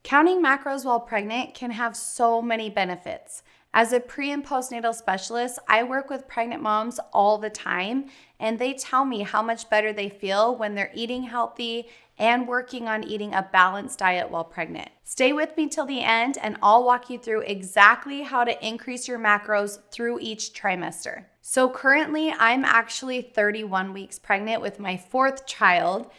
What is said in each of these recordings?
Counting macros while pregnant can have so many benefits. As a pre and postnatal specialist, I work with pregnant moms all the time, and they tell me how much better they feel when they're eating healthy and working on eating a balanced diet while pregnant. Stay with me till the end, and I'll walk you through exactly how to increase your macros through each trimester. So currently, I'm actually 31 weeks pregnant with my fourth child.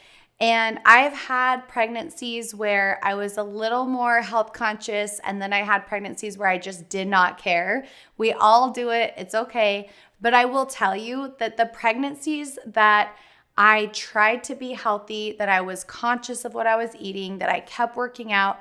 And I've had pregnancies where I was a little more health conscious, and then I had pregnancies where I just did not care. We all do it. It's okay. But I will tell you that the pregnancies that I tried to be healthy, that I was conscious of what I was eating, that I kept working out,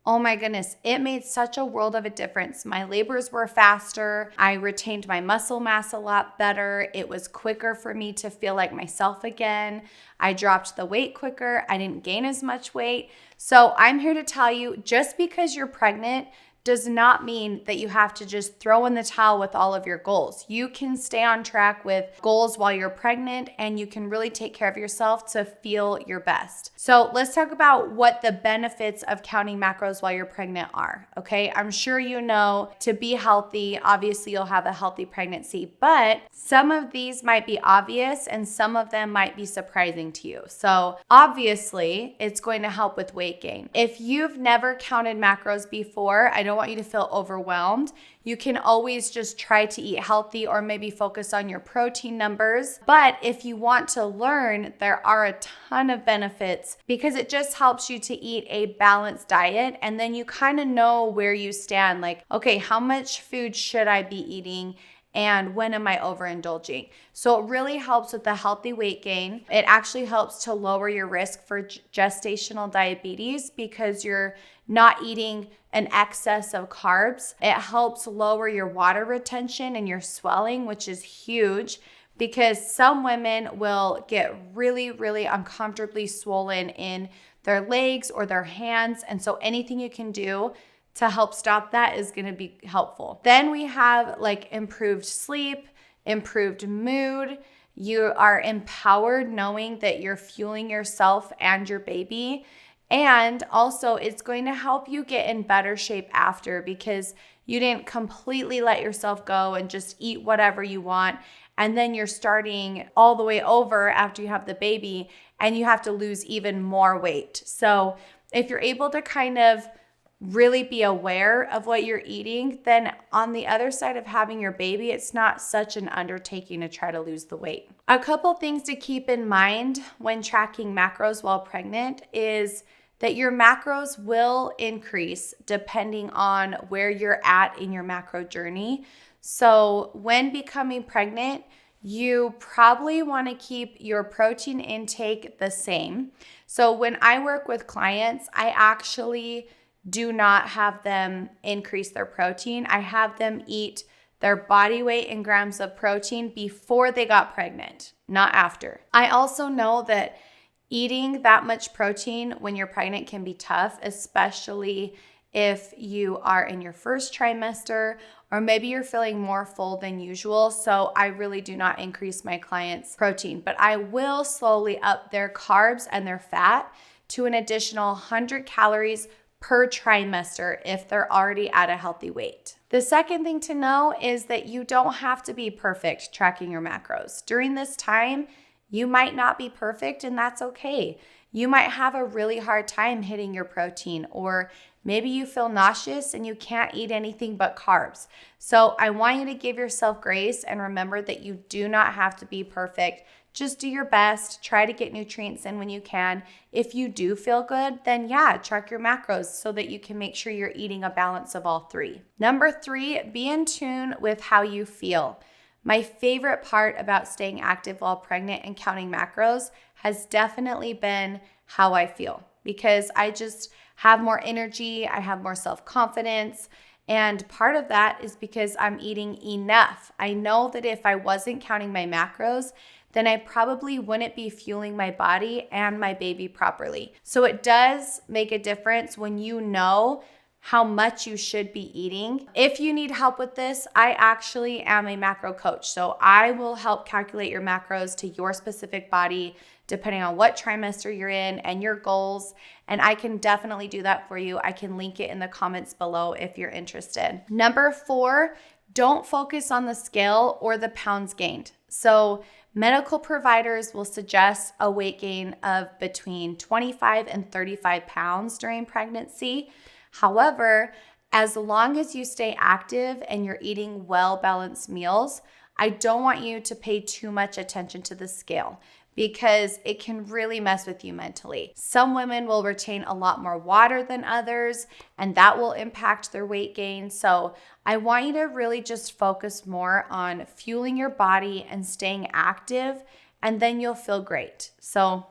oh my goodness, it made such a world of a difference. My labors were faster. I retained my muscle mass a lot better. It was quicker for me to feel like myself again. I dropped the weight quicker. I didn't gain as much weight. So I'm here to tell you, just because you're pregnant does not mean that you have to just throw in the towel with all of your goals. You can stay on track with goals while you're pregnant, and you can really take care of yourself to feel your best. So let's talk about what the benefits of counting macros while you're pregnant are, okay? I'm sure you know to be healthy, obviously you'll have a healthy pregnancy, but some of these might be obvious and some of them might be surprising to you. So obviously, it's going to help with weight gain. If you've never counted macros before, I don't want you to feel overwhelmed. You can always just try to eat healthy or maybe focus on your protein numbers. But if you want to learn, there are a ton of benefits because it just helps you to eat a balanced diet. And then you kind of know where you stand. Like, okay, how much food should I be eating? And when am I overindulging? So it really helps with the healthy weight gain. It actually helps to lower your risk for gestational diabetes because you're not eating an excess of carbs. It helps lower your water retention and your swelling, which is huge because some women will get really, really uncomfortably swollen in their legs or their hands. And so anything you can do to help stop that is going to be helpful. Then we have like improved sleep, improved mood. You are empowered knowing that you're fueling yourself and your baby. And also it's going to help you get in better shape after because you didn't completely let yourself go and just eat whatever you want. And then you're starting all the way over after you have the baby and you have to lose even more weight. So if you're able to kind of really be aware of what you're eating, then on the other side of having your baby, it's not such an undertaking to try to lose the weight. A couple things to keep in mind when tracking macros while pregnant is that your macros will increase depending on where you're at in your macro journey. So when becoming pregnant, you probably want to keep your protein intake the same. So when I work with clients, I actually do not have them increase their protein. I have them eat their body weight in grams of protein before they got pregnant, not after. I also know that eating that much protein when you're pregnant can be tough, especially if you are in your first trimester or maybe you're feeling more full than usual. So I really do not increase my clients' protein, but I will slowly up their carbs and their fat to an additional 100 calories per trimester if they're already at a healthy weight. The second thing to know is that you don't have to be perfect tracking your macros. During this time, you might not be perfect, and that's okay. You might have a really hard time hitting your protein, or maybe you feel nauseous and you can't eat anything but carbs. So I want you to give yourself grace and remember that you do not have to be perfect. Just do your best. Try to get nutrients in when you can. If you do feel good, then track your macros so that you can make sure you're eating a balance of all three. Number 3, be in tune with how you feel. My favorite part about staying active while pregnant and counting macros has definitely been how I feel because I just have more energy, I have more self-confidence, and part of that is because I'm eating enough. I know that if I wasn't counting my macros, then I probably wouldn't be fueling my body and my baby properly. So it does make a difference when you know how much you should be eating. If you need help with this, I actually am a macro coach. So I will help calculate your macros to your specific body, depending on what trimester you're in and your goals. And I can definitely do that for you. I can link it in the comments below if you're interested. Number 4, don't focus on the scale or the pounds gained. So medical providers will suggest a weight gain of between 25 and 35 pounds during pregnancy. However, as long as you stay active and you're eating well-balanced meals, I don't want you to pay too much attention to the scale because it can really mess with you mentally. Some women will retain a lot more water than others, and that will impact their weight gain. So I want you to really just focus more on fueling your body and staying active, and then you'll feel great. So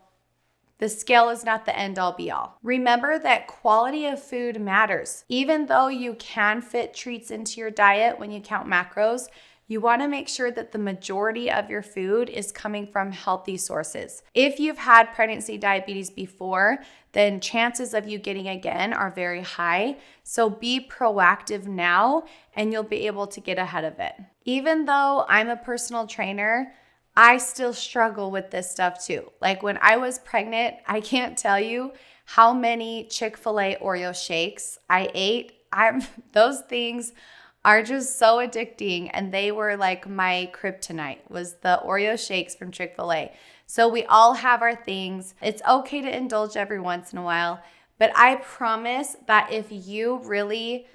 the scale is not the end all be all. Remember that quality of food matters. Even though you can fit treats into your diet when you count macros, you want to make sure that the majority of your food is coming from healthy sources. If you've had pregnancy diabetes before, then chances of you getting again are very high. So be proactive now and you'll be able to get ahead of it. Even though I'm a personal trainer, I still struggle with this stuff too. Like when I was pregnant, I can't tell you how many Chick-fil-A Oreo shakes I ate. Those things are just so addicting, and they were like my kryptonite was the Oreo shakes from Chick-fil-A. So we all have our things. It's okay to indulge every once in a while, but I promise that if you really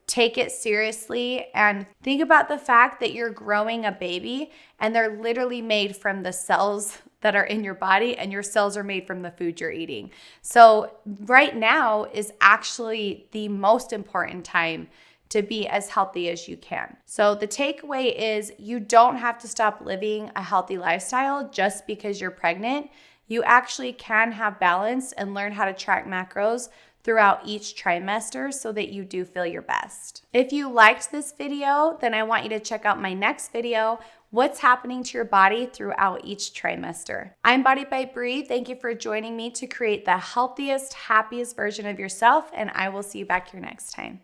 take it seriously and think about the fact that you're growing a baby and they're literally made from the cells that are in your body, and your cells are made from the food you're eating. So right now is actually the most important time to be as healthy as you can. So the takeaway is you don't have to stop living a healthy lifestyle just because you're pregnant. You actually can have balance and learn how to track macros throughout each trimester so that you do feel your best. If you liked this video, then I want you to check out my next video, what's happening to your body throughout each trimester. I'm BodyByBree. Thank you for joining me to create the healthiest, happiest version of yourself, and I will see you back here next time.